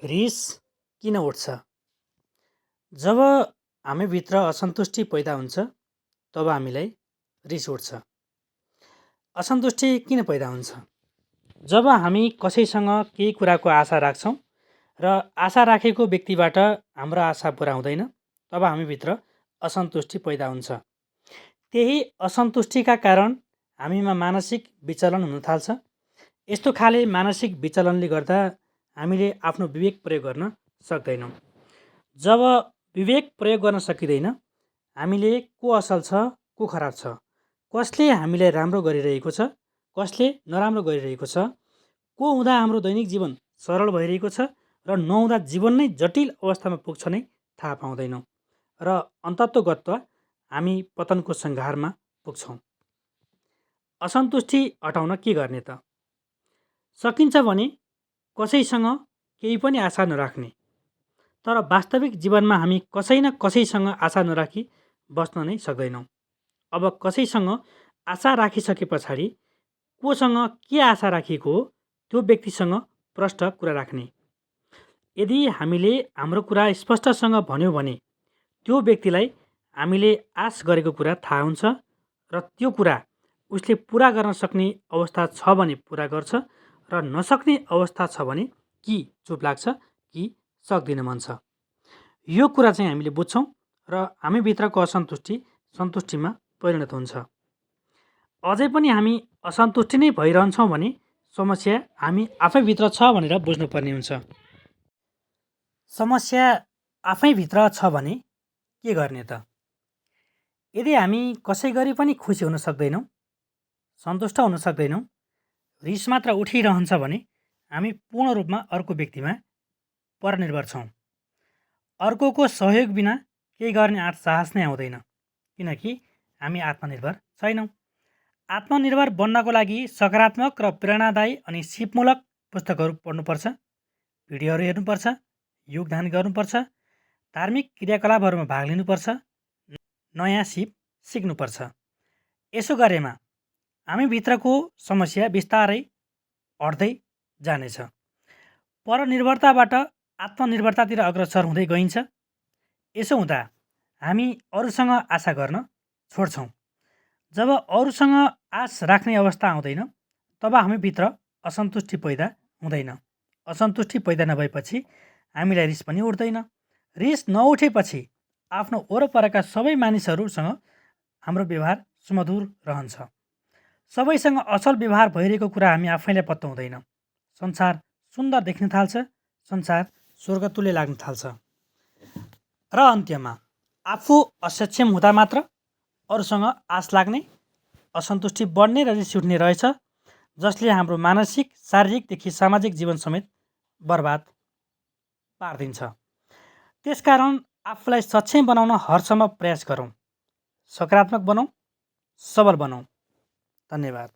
रिस किन उठ्छ? जब हामीभित्र असन्तुष्टि पैदा हुन्छ तब हामीलाई रिस उठ्छ। असन्तुष्टि किन पैदा हुन्छ? जब हामी कसैसँग केही कुराको आशा राख्छौँ र आशा राखेको व्यक्तिबाट हाम्रो आशा पुरा हुँदैन तब हामीभित्र असन्तुष्टि पैदा हुन्छ। त्यही असन्तुष्टिका कारण हामीमा मानसिक विचलन हुन थाल्छ। यस्तो खाले मानसिक विचलनले गर्दा हामीले आफ्नो विवेक प्रयोग गर्न सक्दैनौँ। जब विवेक प्रयोग गर्न सकिँदैन हामीले को असल छ को खराब छ, कसले हामीलाई राम्रो गरिरहेको छ कसले नराम्रो गरिरहेको छ, को हुँदा हाम्रो दैनिक जीवन सरल भइरहेको छ र नहुँदा जीवन नै जटिल अवस्थामा पुग्छ नै थाहा पाउँदैनौँ र अन्तत्वगत्वा हामी पतनको सङ्घारमा पुग्छौँ। असन्तुष्टि हटाउन के गर्ने त? सकिन्छ भने कसैसँग केही पनि आशा नराख्ने। तर वास्तविक जीवनमा हामी कसै न कसैसँग आशा नराखी बस्न नै सक्दैनौँ। अब कसैसँग आशा राखिसके पछाडि कोसँग के आशा राखिएको हो त्यो व्यक्तिसँग प्रष्ट कुरा राख्ने। यदि हामीले हाम्रो कुरा स्पष्टसँग भन्यौँ भने त्यो व्यक्तिलाई हामीले आश गरेको कुरा थाहा हुन्छ र त्यो कुरा उसले पुरा गर्न सक्ने अवस्था छ भने पुरा गर्छ र नसक्ने अवस्था छ भने कि चुप लाग्छ कि सक्दिन भन्छ। यो कुरा चाहिँ हामीले बुझ्छौँ र हामीभित्रको असन्तुष्टि सन्तुष्टिमा परिणत हुन्छ। अझै पनि हामी असन्तुष्टि नै भइरहन्छौँ भने समस्या हामी आफैभित्र छ भनेर बुझ्नुपर्ने हुन्छ। समस्या आफैभित्र छ भने के गर्ने त? यदि हामी कसै गरी पनि खुसी हुन सक्दैनौँ, सन्तुष्ट हुन सक्दैनौँ, रिस मात्र उठिरहन्छ भने हामी पूर्ण रूपमा अर्को व्यक्तिमा परनिर्भर छौँ। अर्कोको सहयोग बिना केही गर्ने साहस नै आउँदैन, किनकि हामी आत्मनिर्भर छैनौँ। आत्मनिर्भर बन्नको लागि सकारात्मक र प्रेरणादायी अनि सिपमूलक पुस्तकहरू पढ्नुपर्छ, भिडियोहरू हेर्नुपर्छ, योगदान गर्नुपर्छ, धार्मिक क्रियाकलापहरूमा भाग लिनुपर्छ, नयाँ सिप सिक्नुपर्छ। यसो गरेमा हामीभित्रको समस्या बिस्तारै हट्दै जानेछ। परनिर्भरताबाट आत्मनिर्भरतातिर अग्रसर हुँदै गइन्छ। यसो हुँदा हामी अरूसँग आशा गर्न छोड्छौँ। जब अरूसँग आश राख्ने अवस्था आउँदैन तब हामीभित्र असन्तुष्टि पैदा हुँदैन। असन्तुष्टि पैदा नभएपछि हामीलाई रिस पनि उठ्दैन। रिस नउठेपछि आफ्नो वरपरका सबै मानिसहरूसँग हाम्रो व्यवहार सुमधुर रहन्छ। सबैसँग असल व्यवहार भइरहेको कुरा हामी आफैलाई पत्तो हुँदैन। संसार सुन्दर देख्न थाल्छ, संसार स्वर्गतुल्य लाग्न थाल्छ। र अन्त्यमा आफू असक्षम हुँदा मात्र अरूसँग आश लाग्ने, असन्तुष्टि बढ्ने र रिस उठ्ने रहेछ, जसले हाम्रो मानसिक, शारीरिकदेखि सामाजिक जीवन समेत बर्बाद पारिदिन्छ। त्यसकारण आफूलाई सक्षम बनाउन हरसम्भव प्रयास गरौँ, सकारात्मक बनौँ, सबल बनौँ। धन्यवाद।